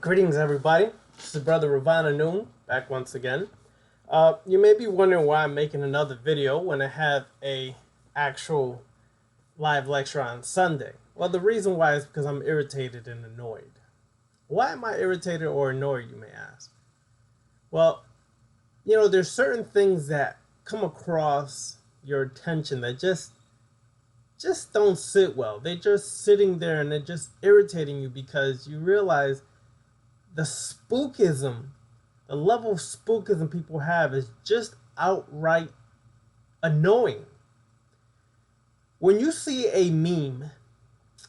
Greetings, everybody. This is Brother Ravana Noon, back once again. You may be wondering why I'm making another video when I have a actual live lecture on Sunday. Well, the reason why is because I'm irritated and annoyed. Why am I irritated or annoyed, you may ask? Well, there's certain things that come across your attention that just don't sit well. They're just sitting there and they're just irritating you because you realize the spookism, the level of spookism people have is just outright annoying. When you see a meme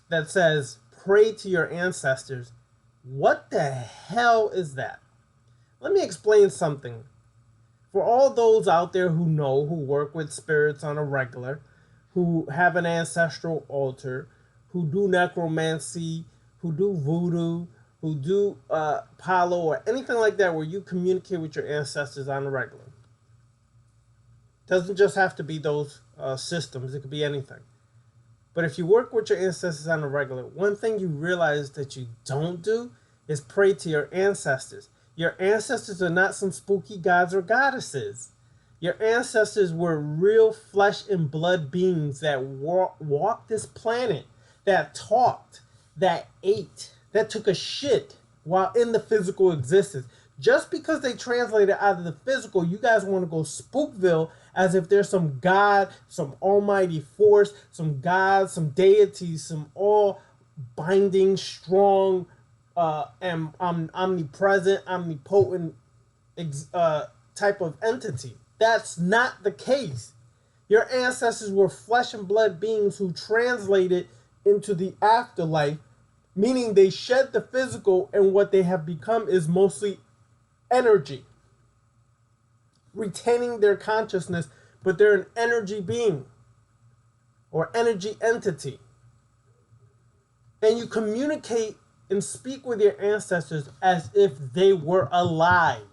that says, pray to your ancestors, what the hell is that? Let me explain something. For all those out there who know, who work with spirits on a regular, who have an ancestral altar, who do necromancy, who do voodoo, who do palo or anything like that where you communicate with your ancestors on a regular. Doesn't just have to be those systems. It could be anything. But if you work with your ancestors on a regular, one thing you realize that you don't do is pray to your ancestors. Your ancestors are not some spooky gods or goddesses. Your ancestors were real flesh and blood beings that walked this planet, that talked, that ate, that took a shit while in the physical existence. Just because they translated out of the physical, you guys want to go Spookville as if there's some god, some almighty force, some god, some deity, some all-binding, strong, and omnipresent, omnipotent type of entity. That's not the case. Your ancestors were flesh and blood beings who translated into the afterlife, meaning they shed the physical, and what they have become is mostly energy, retaining their consciousness, but they're an energy being or energy entity. And you communicate and speak with your ancestors as if they were alive.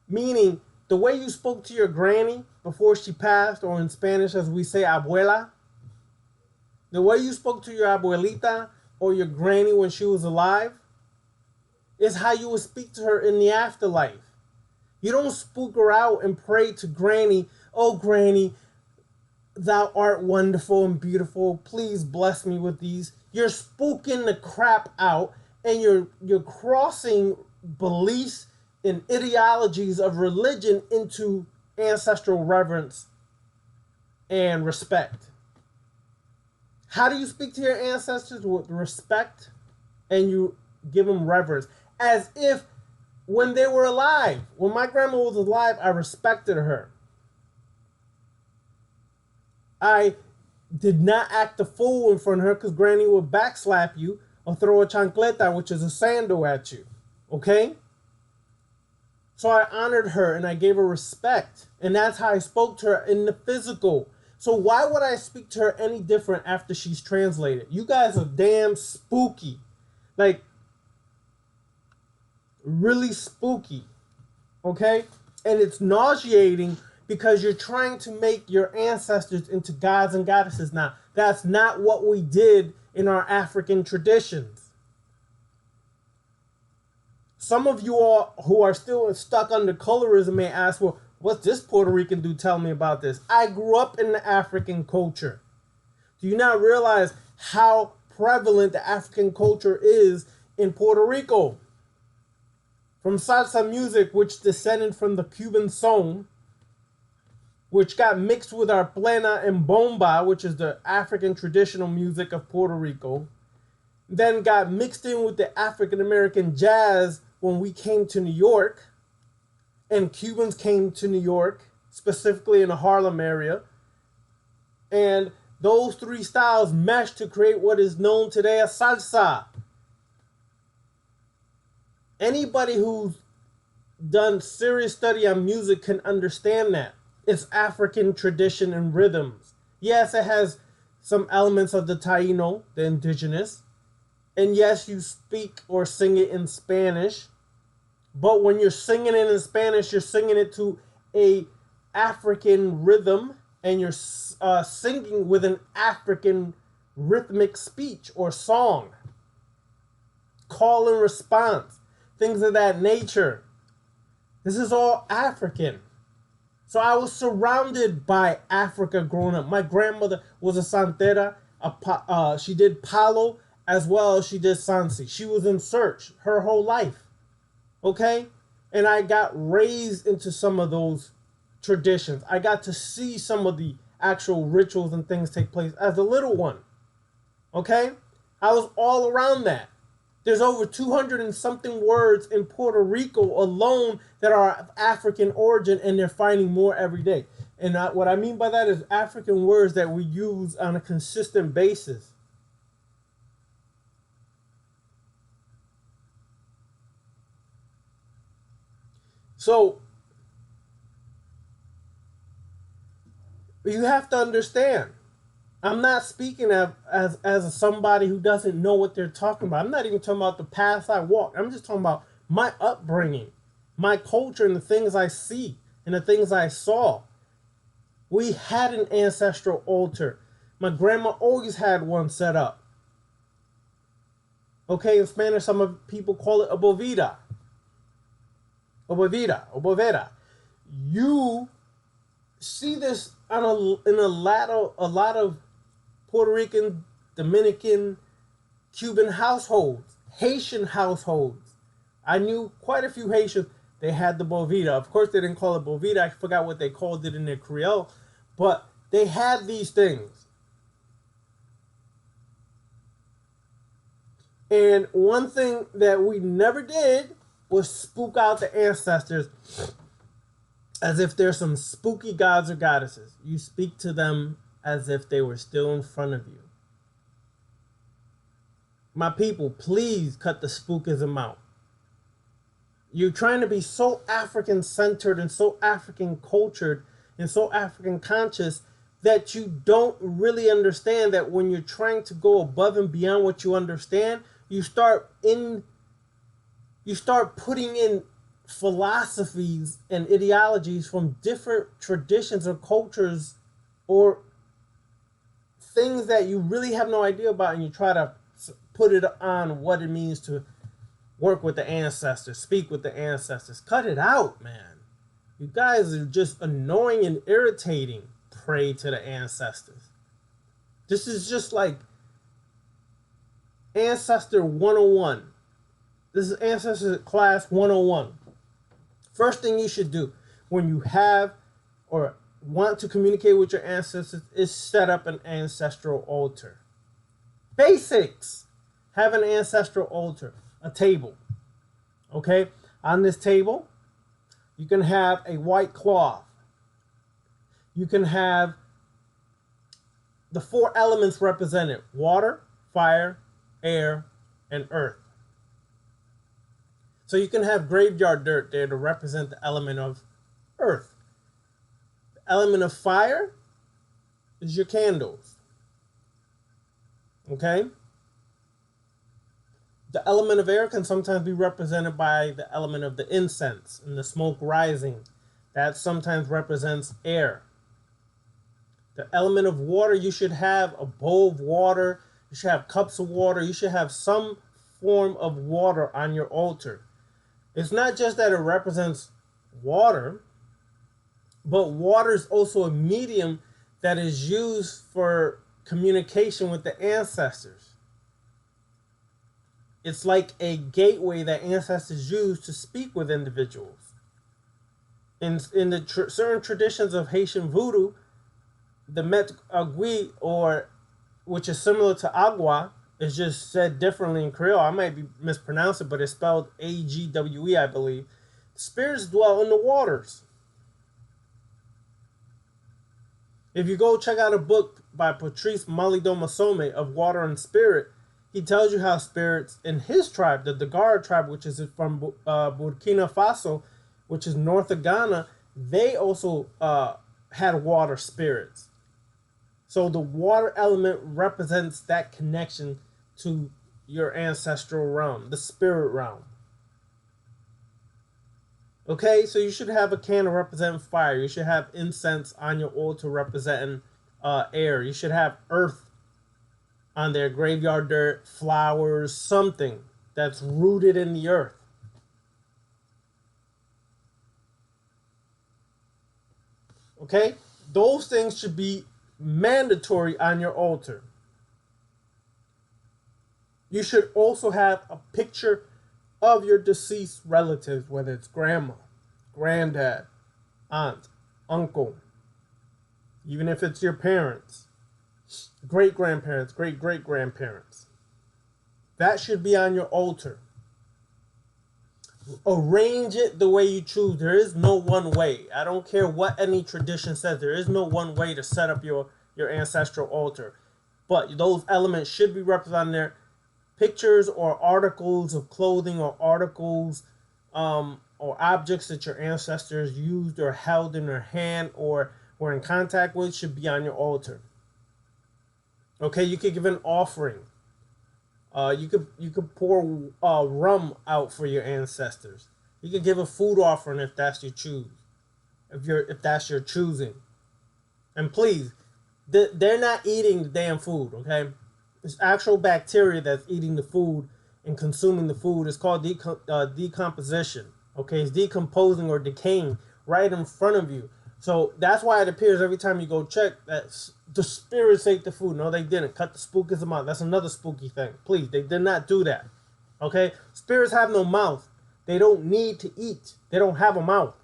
Meaning, the way you spoke to your granny before she passed, or in Spanish as we say, abuela, the way you spoke to your abuelita or your granny when she was alive is how you would speak to her in the afterlife. You don't spook her out and pray to granny, oh granny, thou art wonderful and beautiful, please bless me with these. You're spooking the crap out, and you're crossing beliefs and ideologies of religion into ancestral reverence and respect. How do you speak to your ancestors? With respect, and you give them reverence. As if when they were alive, when my grandma was alive, I respected her. I did not act a fool in front of her because granny would backslap you or throw a chancleta, which is a sandal, at you. Okay? So I honored her and I gave her respect. And that's how I spoke to her in the physical. So why would I speak to her any different after she's translated? You guys are damn spooky. Like, really spooky. Okay? And it's nauseating because you're trying to make your ancestors into gods and goddesses now. That's not what we did in our African traditions. Some of you all who are still stuck under colorism may ask, well, what's this Puerto Rican dude tell me about this? I grew up in the African culture. Do you not realize how prevalent the African culture is in Puerto Rico? From salsa music, which descended from the Cuban son, which got mixed with our plena and bomba, which is the African traditional music of Puerto Rico, then got mixed in with the African American jazz when we came to New York, and Cubans came to New York, specifically in the Harlem area. And those three styles meshed to create what is known today as salsa. Anybody who's done serious study on music can understand that. It's African tradition and rhythms. Yes, it has some elements of the Taino, the indigenous. And yes, you speak or sing it in Spanish. But when you're singing it in Spanish, you're singing it to a African rhythm, and you're singing with an African rhythmic speech or song. call and response, things of that nature. This is all African. So I was surrounded by Africa growing up. My grandmother was a santera. She did palo as well as she did sansi. She was in search her whole life. Okay? And I got raised into some of those traditions. I got to see some of the actual rituals and things take place as a little one. Okay? I was all around that. There's over 200 and something words in Puerto Rico alone that are of African origin, and they're finding more every day. And what I mean by that is African words that we use on a consistent basis. So you have to understand, I'm not speaking as somebody who doesn't know what they're talking about. I'm not even talking about the path I walked. I'm just talking about my upbringing, my culture, and the things I see and the things I saw. We had an ancestral altar. My grandma always had one set up. Okay, in Spanish, some people call it a bovida. A boveda. You see this in a lot of Puerto Rican, Dominican, Cuban households, Haitian households. I knew quite a few Haitians. They had the bovida. Of course, they didn't call it bovida. I forgot what they called it in their Creole, but they had these things. And one thing that we never did was spook out the ancestors as if they're some spooky gods or goddesses. You speak to them as if they were still in front of you. My people, please cut the spookism out. You're trying to be so African-centered and so African-cultured and so African-conscious that you don't really understand that when you're trying to go above and beyond what you understand, you start putting in philosophies and ideologies from different traditions or cultures or things that you really have no idea about, and you try to put it on what it means to work with the ancestors, speak with the ancestors. Cut it out, man. You guys are just annoying and irritating. Pray to the ancestors. This is just like Ancestor 101. This is Ancestor Class 101. First thing you should do when you have or want to communicate with your ancestors is set up an ancestral altar. Basics. Have an ancestral altar, a table. Okay? On this table, you can have a white cloth. You can have the 4 elements represented: water, fire, air, and earth. So you can have graveyard dirt there to represent the element of earth. The element of fire is your candles. Okay? The element of air can sometimes be represented by the element of the incense and the smoke rising. That sometimes represents air. The element of water, you should have a bowl of water. You should have cups of water. You should have some form of water on your altar. It's not just that it represents water, but water is also a medium that is used for communication with the ancestors. It's like a gateway that ancestors use to speak with individuals. In the certain traditions of Haitian voodoo, the met agui, or which is similar to agua, is just said differently in Creole. I might be mispronouncing, but it's spelled A-G-W-E, I believe. Spirits dwell in the waters. If you go check out a book by Patrice Malidomasome of Water and Spirit, he tells you how spirits in his tribe, the Dagara tribe, which is from Burkina Faso, which is north of Ghana, they also had water spirits. So the water element represents that connection to your ancestral realm, the spirit realm. Okay, so you should have a candle representing fire. You should have incense on your altar representing air. You should have earth on there, graveyard dirt, flowers, something. that's rooted in the earth. Okay? Those things should be mandatory on your altar. You should also have a picture of your deceased relatives, whether it's grandma, granddad, aunt, uncle, even if it's your parents, great grandparents, great great grandparents. That should be on your altar. Arrange it the way you choose. There is no one way. I don't care what any tradition says. There is no one way to set up your ancestral altar. But those elements should be represented there. Pictures or articles of clothing or articles or objects that your ancestors used or held in their hand or were in contact with should be on your altar. Okay, you could give an offering. You could pour rum out for your ancestors. You could give a food offering if that's your choose. If that's your choosing. And please, they're not eating the damn food, okay? It's actual bacteria that's eating the food and consuming the food. It's called decomposition. Okay, it's decomposing or decaying right in front of you. So that's why it appears every time you go check that the spirits ate the food. No, they didn't. Cut the spookism out. That's another spooky thing. Please, they did not do that. Okay, spirits have no mouth. They don't need to eat. They don't have a mouth.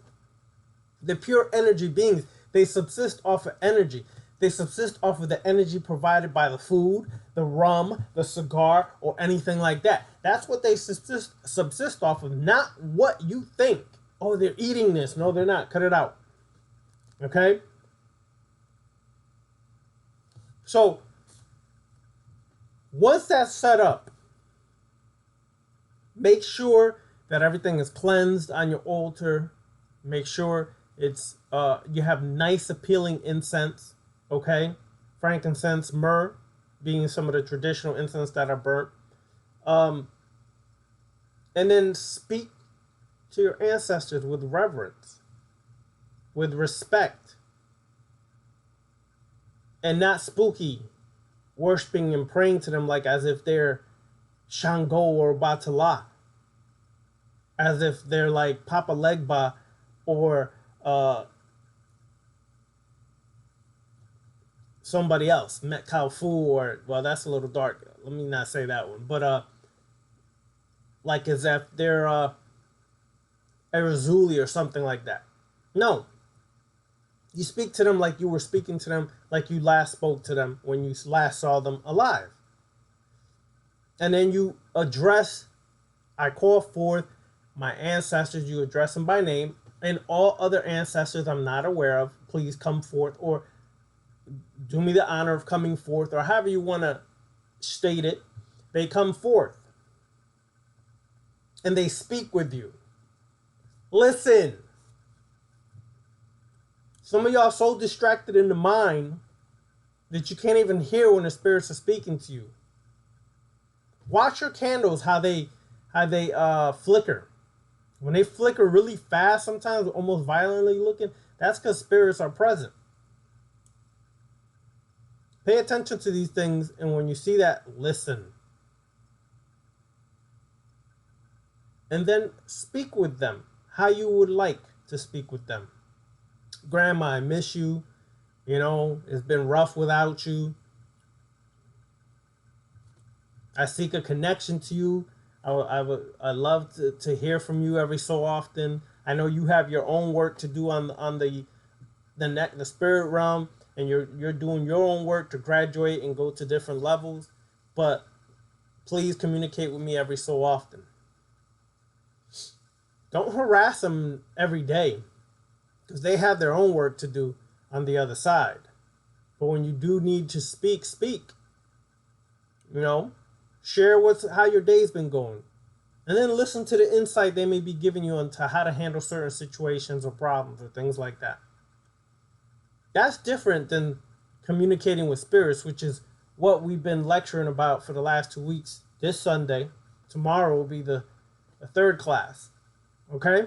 They're pure energy beings. They subsist off of energy. They subsist off of the energy provided by the food, the rum, the cigar, or anything like that. That's what they subsist off of, not what you think. Oh, they're eating this. No, they're not. Cut it out. Okay? So, once that's set up, make sure that everything is cleansed on your altar. Make sure it's you have nice, appealing incense. Okay, frankincense, myrrh, being some of the traditional incense that are burnt. And then speak to your ancestors with reverence, with respect, and not spooky, worshiping and praying to them like as if they're Shango or Batala, as if they're like Papa Legba or somebody else, Met Kalfu, or, well, that's a little dark. Let me not say that one. But like as if they're Erazuli or something like that. No. You speak to them like you were speaking to them, like you last spoke to them when you last saw them alive. And then you address, I call forth my ancestors, you address them by name, and all other ancestors I'm not aware of, please come forth, or do me the honor of coming forth, or however you want to state it. They come forth and they speak with you. Listen. Some of y'all so distracted in the mind that you can't even hear when the spirits are speaking to you. Watch your candles, how they flicker. When they flicker really fast, sometimes almost violently looking, that's because spirits are present. Pay attention to these things, and when you see that, listen. And then speak with them how you would like to speak with them. Grandma, I miss you. You know, it's been rough without you. I seek a connection to you. I love to hear from you every so often. I know you have your own work to do on the spirit realm, and you're doing your own work to graduate and go to different levels. But please communicate with me every so often. Don't harass them every day, because they have their own work to do on the other side. But when you do need to speak, speak. You know, share how your day's been going. And then listen to the insight they may be giving you into how to handle certain situations or problems or things like that. That's different than communicating with spirits, which is what we've been lecturing about for the last 2 weeks. This Sunday, tomorrow will be the third class. Okay?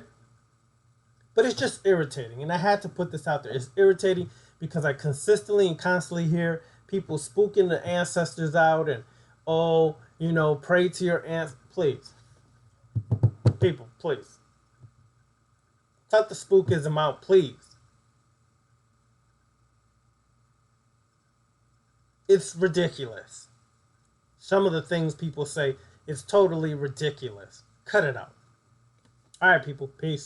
But it's just irritating, and I had to put this out there. It's irritating because I consistently and constantly hear people spooking the ancestors out and, oh, you know, pray to your please. People, please. Cut the spookism out, please. It's ridiculous. Some of the things people say is totally ridiculous. Cut it out. All right, people. Peace.